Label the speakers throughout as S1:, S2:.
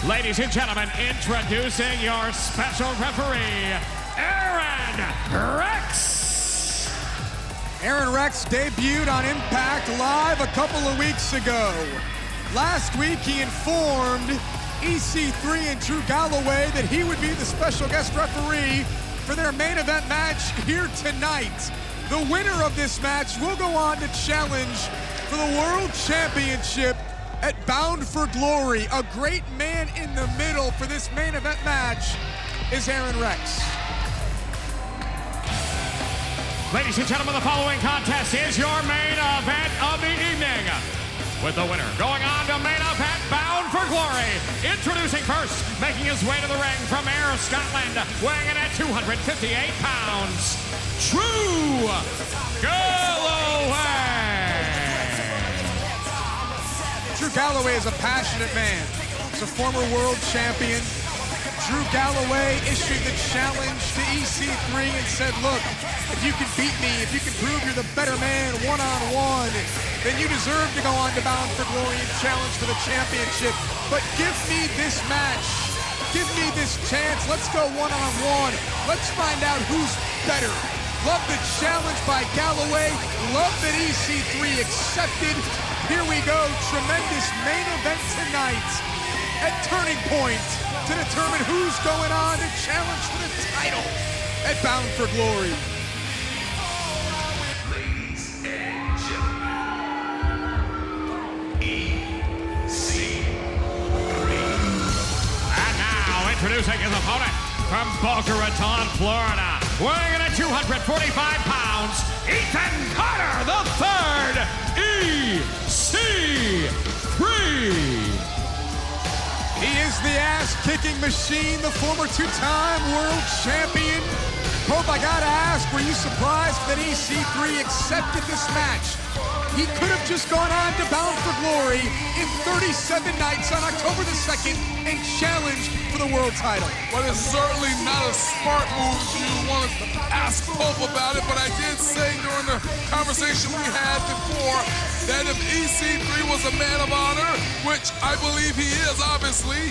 S1: Ladies and gentlemen, introducing your special referee, Aron Rex.
S2: Aron Rex debuted on Impact Live a couple of weeks ago. Last week, he informed EC3 and Drew Galloway that he would be the special guest referee for their main event match here tonight. The winner of this match will go on to challenge for the World Championship at Bound for Glory. A great man in the middle for this main event match is Aron Rex.
S1: Ladies and gentlemen, the following contest is your main event of the evening. With the winner going on to main event Bound for Glory. Introducing first, making his way to the ring from Ayr, Scotland, weighing in at 258 pounds, Drew Galloway.
S2: Drew Galloway is a passionate man. He's a former world champion. Drew Galloway issued the challenge to EC3 and said, look, if you can beat me, if you can prove you're the better man one-on-one, then you deserve to go on to Bound for Glory and challenge for the championship. But give me this match. Give me this chance. Let's go one-on-one. Let's find out who's better. Love the challenge by Galloway. Love that EC3 accepted. Here we go. Tremendous main event tonight at Turning Point to determine who's going on to challenge for the title at Bound for Glory.
S3: Ladies and gentlemen, EC3.
S1: And now, introducing his opponent from Boca Raton, Florida, weighing in at 245 pounds, Ethan Carter III, EC3.
S2: He is the ass-kicking machine, the former two-time world champion. Hope I gotta ask, were you surprised that EC3 accepted this match? He could have just gone on to Bound for Glory in 37 nights on October the 2nd and challenged for the world title.
S4: Well, it's certainly not a smart move if you want to ask Pope about it, but I did say during the conversation we had before that if EC3 was a man of honor, which I believe he is, obviously,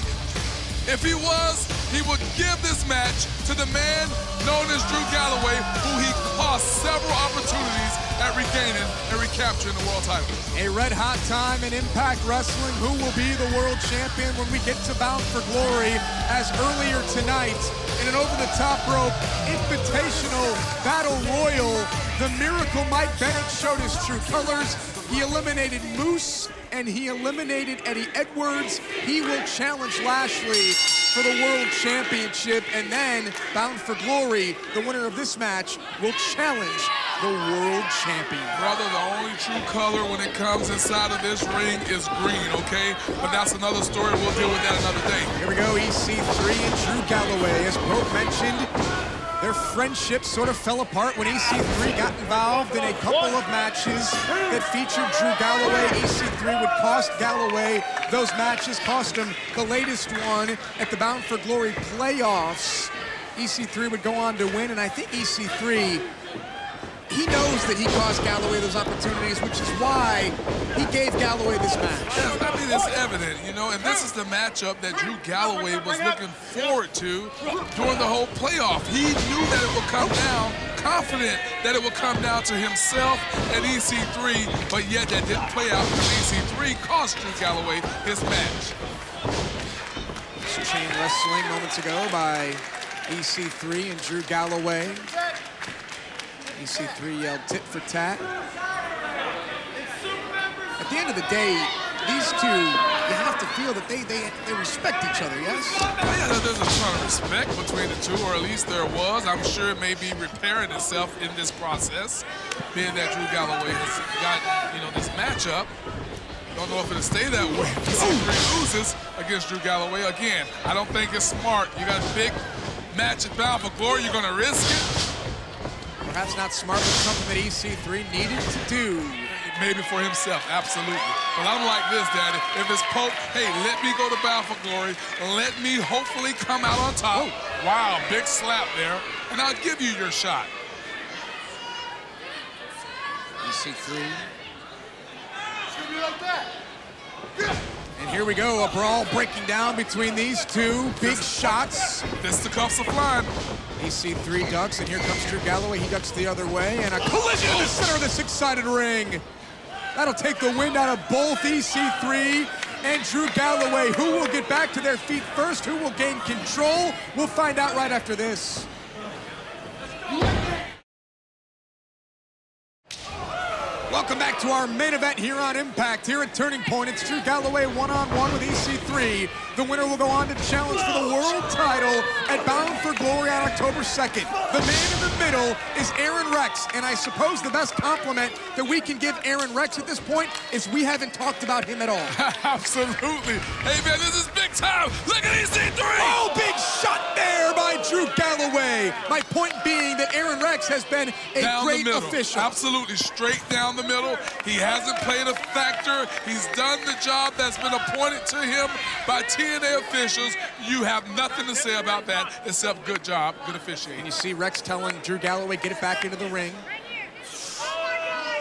S4: if he was, he would give this match to the man known as Drew Galloway, who he cost several opportunities at regaining and recapturing the world title.
S2: A red-hot time in Impact Wrestling. Who will be the world champion when we get to Bound for Glory? As earlier tonight, in an over-the-top rope invitational battle royal, the Miracle Mike Bennett showed his true colors. He eliminated Moose and he eliminated Eddie Edwards. He will challenge Lashley for the World Championship, and then Bound for Glory, the winner of this match, will challenge the World Champion.
S4: Brother, the only true color when it comes inside of this ring is green, okay? But that's another story. We'll deal with that another day.
S2: Here we go, EC3 and Drew Galloway. As Pope mentioned, their friendship sort of fell apart when EC3 got involved in a couple of matches that featured Drew Galloway. EC3 would cost Galloway those matches, cost him the latest one at the Bound for Glory playoffs. EC3 would go on to win, and I think EC3, he knows that he cost Galloway those opportunities, which is why he gave Galloway this match.
S4: Yes, I mean, it's evident, you know, and this is the matchup that Drew Galloway was looking forward to during the whole playoff. He knew that it would come down, confident that it would come down to himself and EC3, but yet that didn't play out because EC3 cost Drew Galloway his match.
S2: Some chain wrestling moments ago by EC3 and Drew Galloway. EC3 yelled tit for tat. At the end of the day, these two, you have to feel that they respect each other, yes?
S4: Yeah, there's a ton of respect between the two, or at least there was. I'm sure it may be repairing itself in this process, being that Drew Galloway has got, you know, this matchup. Don't know if it'll stay that way. EC3 loses against Drew Galloway. Again, I don't think it's smart. You got a big match at Bound for Glory. You're going to risk it.
S2: Perhaps not smart, but something that EC3 needed to do.
S4: Maybe for himself, absolutely. But I'm like this, Daddy. If it's Pope, hey, let me go to Bound for Glory. Let me hopefully come out on top. Oh. Wow, big slap there. And I'll give you your shot.
S2: EC3.
S4: It's going to be like that. Yeah.
S2: And here we go, a brawl breaking down between these two. Big shots.
S4: Fisticuffs are flying.
S2: EC3 ducks, and here comes Drew Galloway. He ducks the other way, and a collision in the center of this excited ring. That'll take the wind out of both EC3 and Drew Galloway. Who will get back to their feet first? Who will gain control? We'll find out right after this. Welcome back to our main event here on Impact. Here at Turning Point, it's Drew Galloway one-on-one with EC3. The winner will go on to challenge for the world title at Bound for Glory on October 2nd. The man in the middle is Aron Rex, and I suppose the best compliment that we can give Aron Rex at this point is we haven't talked about him at all.
S4: Absolutely. Hey, man, this is big time. Look at EC3.
S2: Oh, big shot there by Drew Galloway. My point being that Aron Rex has been a great official.
S4: Absolutely, straight down the middle. He hasn't played a factor. He's done the job that's been appointed to him by TNA officials. You have nothing to say about that except good job, good officiating.
S2: And you see Rex telling Drew Galloway, get it back into the ring.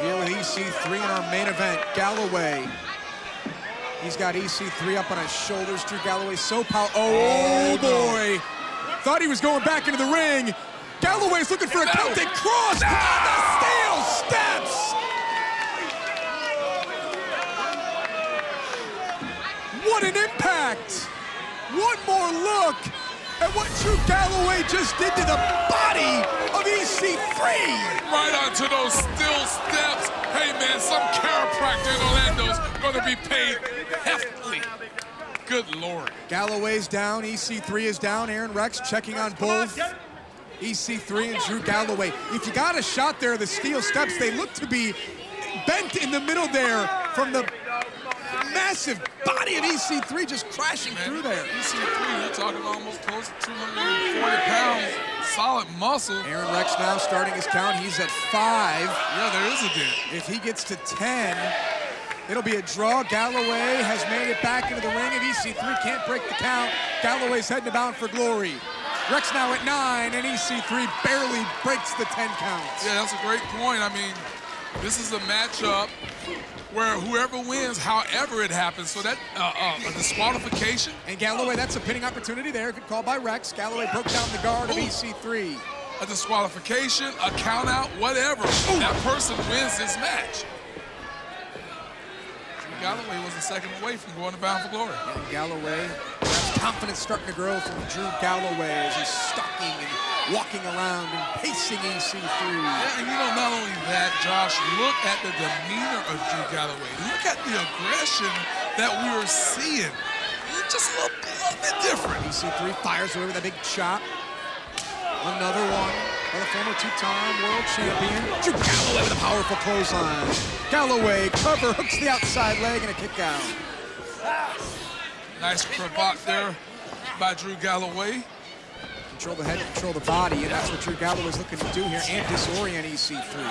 S2: Here with EC3 in our main event, Galloway. He's got EC3 up on his shoulders. Drew Galloway so powerful. Oh, boy. Thought he was going back into the ring. Galloway's looking for a count. They cross on the steel steps. What an impact. One more look at what Drew Galloway just did to the body of EC3.
S4: Right onto those steel steps. Hey, man, some chiropractor in Orlando's going to be paid heftily. Good Lord.
S2: Galloway's down, EC3 is down. Aron Rex checking on both EC3 and Drew Galloway. If you got a shot there, the steel steps, they look to be bent in the middle there from the massive body of EC3 just crashing through there.
S4: EC3, you're talking almost close to 240 pounds, solid muscle.
S2: Aron Rex now starting his count. He's at 5.
S4: Yeah, there is a dent.
S2: If he gets to 10, it'll be a draw. Galloway has made it back into the ring. If EC3 can't break the count, Galloway's heading to Bound for Glory. Rex now at 9, and EC3 barely breaks the 10 counts.
S4: Yeah, that's a great point. I mean, this is a matchup where whoever wins, however it happens, so that a disqualification.
S2: And Galloway, that's a pinning opportunity there. Good call by Rex. Galloway broke down the guard of EC3.
S4: A disqualification, a count out, whatever. That person wins this match. Galloway was a second away from going to Bound for Glory.
S2: And Galloway, perhaps confidence starting to grow from Drew Galloway as he's stalking and walking around and pacing EC3.
S4: Yeah, and you know, not only that, Josh, look at the demeanor of Drew Galloway. Look at the aggression that we are seeing. It's just a little bit different.
S2: EC3 fires away with a big chop. Another one by the former two-time world champion. Drew Galloway with a powerful clothesline. Galloway cover, hooks the outside leg, and a kick out.
S4: Nice cravat there by Drew Galloway.
S2: Control the head, control the body, and that's what Drew Galloway's looking to do here, and disorient EC3.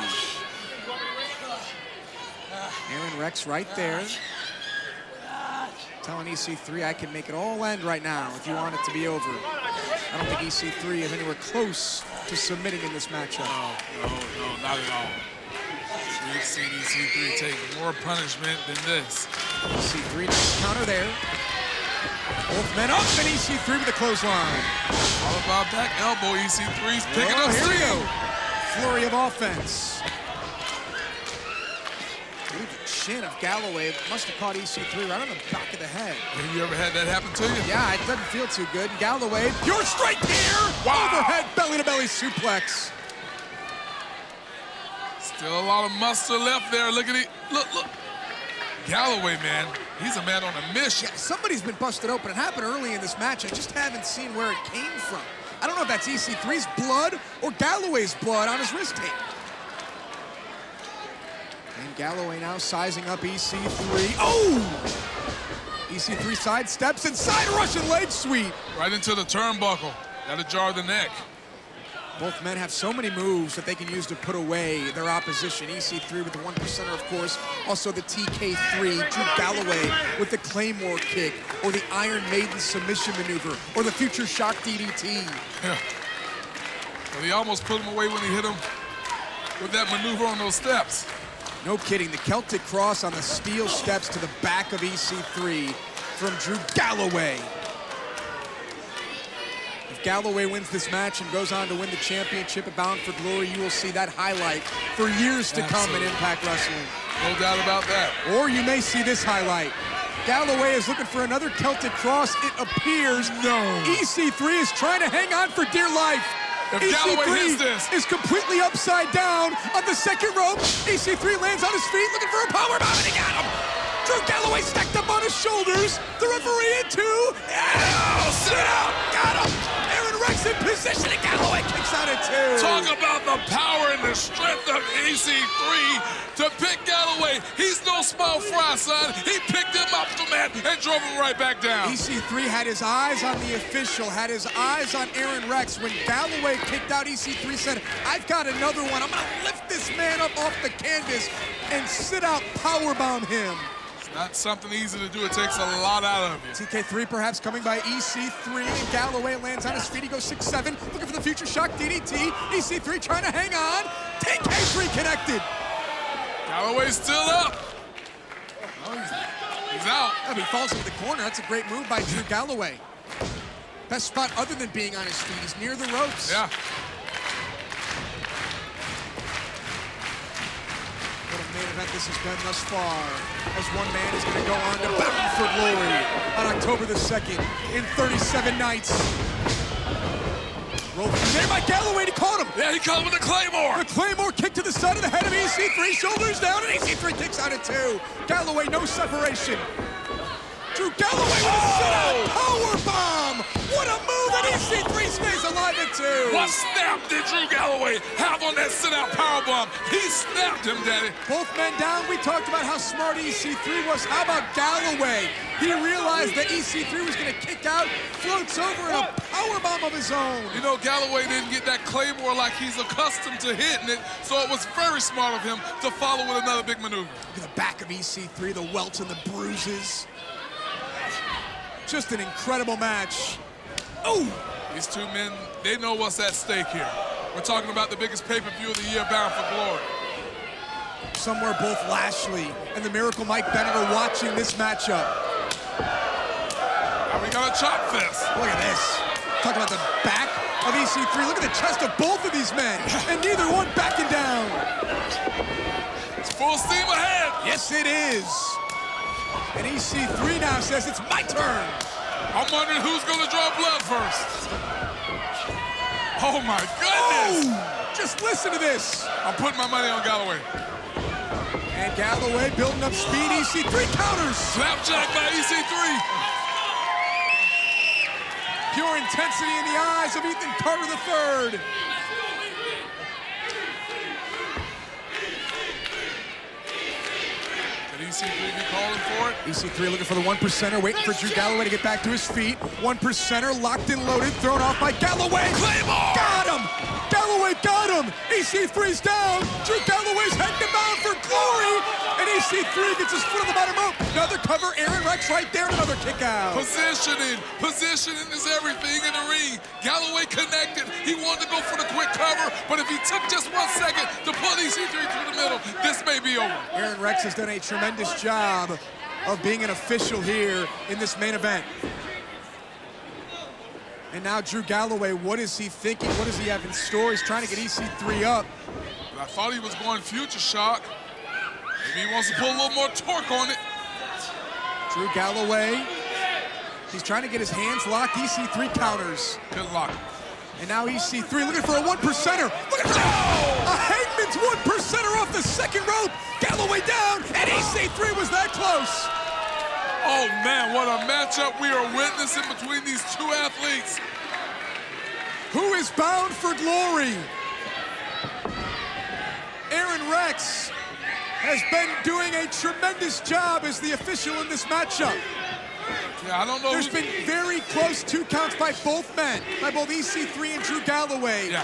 S2: Aron Rex right there. Telling EC3, I can make it all end right now if you want it to be over. I don't think EC3 is anywhere close to submitting in this matchup.
S4: No, not at all. We've seen EC3 take more punishment than this.
S2: EC3 counter there. Both men up, and EC3 with the clothesline.
S4: All about that elbow. EC3's picking up
S2: here we
S4: steam.
S2: go. Flurry of offense. I believe the chin of Galloway must have caught EC3 right on the back of the head.
S4: Have you ever had that happen to you?
S2: Yeah, it doesn't feel too good. Galloway, pure straight here.
S4: Wow.
S2: Overhead belly-to-belly suplex.
S4: Still a lot of muscle left there. Look at it. Look. Galloway, man, he's a man on a mission.
S2: Yeah, somebody's been busted open. It happened early in this match. I just haven't seen where it came from. I don't know if that's EC3's blood or Galloway's blood on his wrist tape. And Galloway now sizing up EC3. Oh! EC3 side steps and side Russian leg sweep.
S4: Right into the turnbuckle. That'll jar the neck.
S2: Both men have so many moves that they can use to put away their opposition. EC3 with the 1%er, of course. Also the TK3. Drew Galloway with the Claymore kick, or the Iron Maiden submission maneuver, or the Future Shock DDT.
S4: Yeah. Well, he almost put him away when he hit him with that maneuver on those steps.
S2: No kidding, the Celtic Cross on the steel steps to the back of EC3. from Drew Galloway. If Galloway wins this match and goes on to win the championship at Bound for Glory, you will see that highlight for years to come in Impact Wrestling.
S4: No doubt about that.
S2: Or you may see this highlight. Galloway is looking for another Celtic cross, it appears.
S4: No.
S2: EC3 is trying to hang on for dear life.
S4: If Galloway hits this,
S2: is completely upside down on the second rope. EC3 lands on his feet, looking for a powerbomb, and he got him. Drew Galloway stacked up on his shoulders. The referee in two. Oh, sit out. Got him. Aron Rex in position, and Galloway kicks out at two.
S4: Talk about the power and the strength of EC3 to pick Galloway. He's no small fry, son. He picked him up the mat and drove him right back down.
S2: EC3 had his eyes on the official, had his eyes on Aron Rex. When Galloway kicked out, EC3 said, I've got another one. I'm going to lift this man up off the canvas and sit out, powerbomb him.
S4: Not something easy to do. It takes a lot out of you.
S2: TK3 perhaps coming by EC3, and Galloway lands on his feet. He goes 6-7, looking for the future shock DDT. EC3 trying to hang on. TK3 connected.
S4: Galloway's still up. Oh, he's out.
S2: Oh, he falls into the corner. That's a great move by Drew Galloway. Best spot other than being on his feet. He's near the ropes.
S4: Yeah.
S2: What a main event this has been thus far, as one man is going to go on to Bound for Glory on October the 2nd in 37 nights. Rolled through there by Galloway, he caught him.
S4: Yeah, he caught him with the Claymore.
S2: The Claymore kick to the side of the head of EC3, shoulders down, and EC3 kicks out at two. Galloway, no separation. Drew Galloway with a sit-out powerbomb. What a move, and EC3 stays alive at two.
S4: What snap did Drew Galloway have on that sit-out powerbomb? He snapped him, Daddy.
S2: Both men down. We talked about how smart EC3 was. How about Galloway? He realized that EC3 was going to kick out, floats over in a powerbomb of his own.
S4: You know, Galloway didn't get that Claymore like he's accustomed to hitting it, so it was very smart of him to follow with another big maneuver.
S2: Look at the back of EC3, the welts and the bruises. Just an incredible match. Oh!
S4: These two men, they know what's at stake here. We're talking about the biggest pay-per-view of the year, Bound for Glory.
S2: Somewhere both Lashley and the Miracle Mike Bennett are watching this matchup.
S4: Now we got a chop fest.
S2: Look at this. Talk about the back of EC3. Look at the chest of both of these men, and neither one backing down.
S4: It's full steam ahead.
S2: Yes, it is. And EC3 now says it's my turn.
S4: I'm wondering who's going to draw blood first. Oh, my goodness.
S2: Oh, just listen to this.
S4: I'm putting my money on Galloway.
S2: And Galloway building up speed. EC3 counters.
S4: Slapjack by EC3.
S2: Pure intensity in the eyes of Ethan Carter III.
S4: EC3 be calling for it.
S2: EC3 looking for the 1%er, waiting for Drew Galloway to get back to his feet. 1%er locked and loaded, thrown off by Galloway.
S4: Claymore!
S2: Got him! Galloway got him! EC3's down! Drew Galloway's heading to Bound for Glory! And EC3 gets his foot on the bottom rope. Another cover, Aron Rex right there, another kick out.
S4: Positioning is everything in the ring. Galloway connected. He wanted to go for the quick cover, but if he took just 1 second to pull EC3 through the middle, this may be over.
S2: Aron Rex has done a tremendous job of being an official here in this main event. And now Drew Galloway, what is he thinking? What does he have in store? He's trying to get EC3 up.
S4: I thought he was going future shock. Maybe he wants to put a little more torque on it.
S2: Drew Galloway, he's trying to get his hands locked. EC3 counters.
S4: Good luck.
S2: And now EC3 looking for a 1%er. Look at that! A Hangman's 1%er off the second rope. Galloway down, and EC3 was that close.
S4: Oh man, what a matchup we are witnessing between these two athletes.
S2: Who is bound for glory? Aron Rex has been doing a tremendous job as the official in this matchup.
S4: Yeah, I don't know.
S2: There's been very close 2 counts by both men, by both EC3 and Drew Galloway.
S4: Yeah.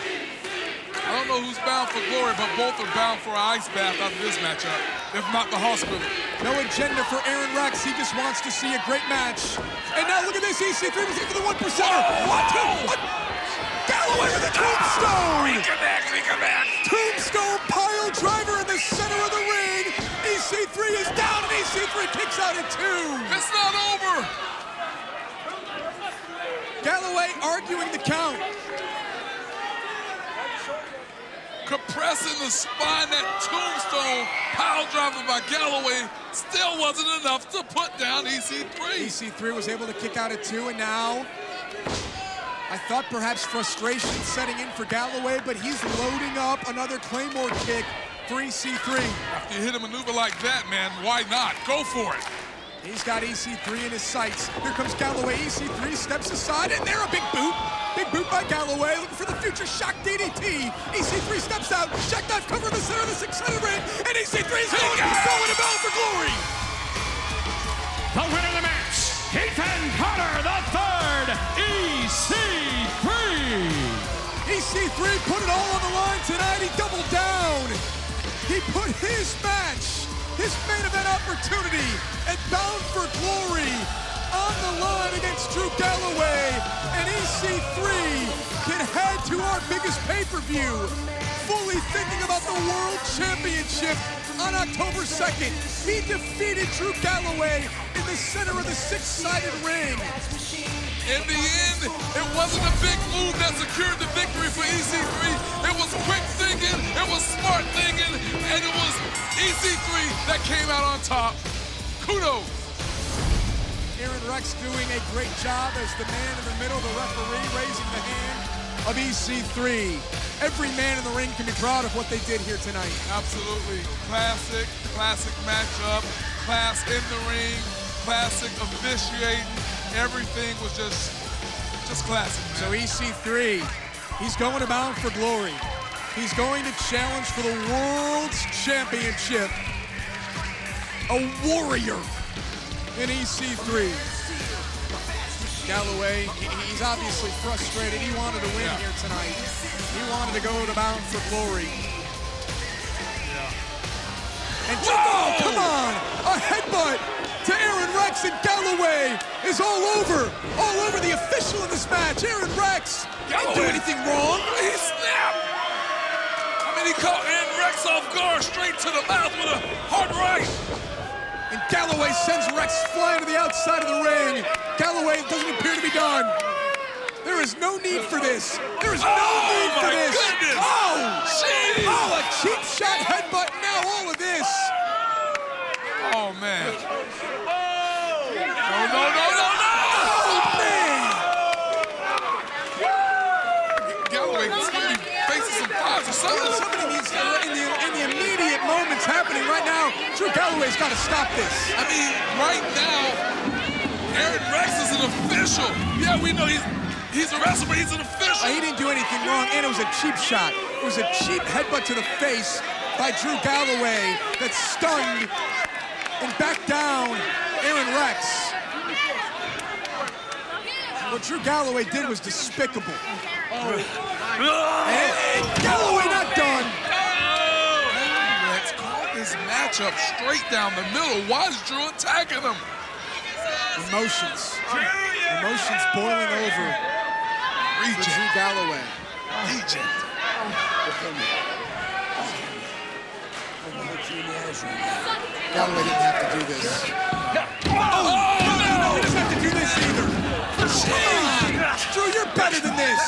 S4: I don't know who's bound for glory, but both are bound for an ice bath after this matchup, if not the hospital.
S2: No agenda for Aron Rex. He just wants to see a great match. And now look at this. EC3 was in for the 1%er. What? Galloway with a tombstone.
S4: He connects.
S2: Tombstone pile driver in the center of the ring. EC3 is down, and EC3 EC3 kicks out at 2.
S4: It's not over.
S2: Galloway arguing the count.
S4: Compressing the spine, that tombstone pile driver by Galloway still wasn't enough to put down EC3.
S2: EC3 was able to kick out at 2, and now I thought perhaps frustration setting in for Galloway, but he's loading up another Claymore kick for EC3.
S4: After you hit a maneuver like that, man, why not? Go for it.
S2: He's got EC3 in his sights. Here comes Galloway. EC3 steps aside, and there a big boot. Big boot by Galloway, looking for the future shock DDT. EC3 steps out, jackknife cover in the center of the 600 ring, and EC3 is going to Bound for Glory.
S1: The winner of the match, Ethan Carter III, EC3.
S2: EC3 put it all on the line tonight. He doubled down. He put his match, his main event opportunity at Bound for Glory on the line against Drew Galloway, and EC3 can head to our biggest pay-per-view, fully thinking about the World Championship on October 2nd. He defeated Drew Galloway in the center of the 6-sided ring.
S4: In the end, it wasn't a big move that secured the victory for EC3. It was quick thinking, it was smart thinking, and it was EC3 that came out on top. Kudos.
S2: Aron Rex doing a great job as the man in the middle, the referee raising the hand of EC3. Every man in the ring can be proud of what they did here tonight.
S4: Absolutely. Classic matchup, class in the ring, classic officiating. Everything was just classic, man.
S2: So EC3, he's going to Bound for Glory. He's going to challenge for the World's Championship. A warrior in EC3. Galloway, he's obviously frustrated. He wanted to win here tonight. He wanted to go to Bound for Glory. And come on! A headbutt to Aron Rex, and Galloway is all over the official in this match. Aron Rex didn't do anything wrong.
S4: He snapped. I mean, he caught Aron Rex off guard, straight to the mouth with a hard right.
S2: And Galloway sends Rex flying to the outside of the ring. Galloway doesn't appear to be done. There is no need for this. There is no need for this.
S4: Goodness.
S2: Oh, a cheap shot headbutt. Now all of this.
S4: Oh, man. No.
S2: Oh, man.
S4: Galloway is going to be facing some fires or something.
S2: Somebody needs to, in the immediate moments happening right now, Drew Galloway's got to stop this.
S4: I mean, right now, Aron Rex is an official. Yeah, we know he's a wrestler, but he's an official.
S2: He didn't do anything wrong, and it was a cheap shot. It was a cheap headbutt to the face by Drew Galloway that stunned and backed down Aron Rex. What Drew Galloway did was despicable. And Galloway not done.
S4: Rex called this matchup straight down the middle. Why is Drew attacking him?
S2: Emotions boiling over for Drew Galloway.
S4: Reject.
S2: Galloway didn't have to do this. No, he doesn't have to do this either. Come on, Drew, you're better than this.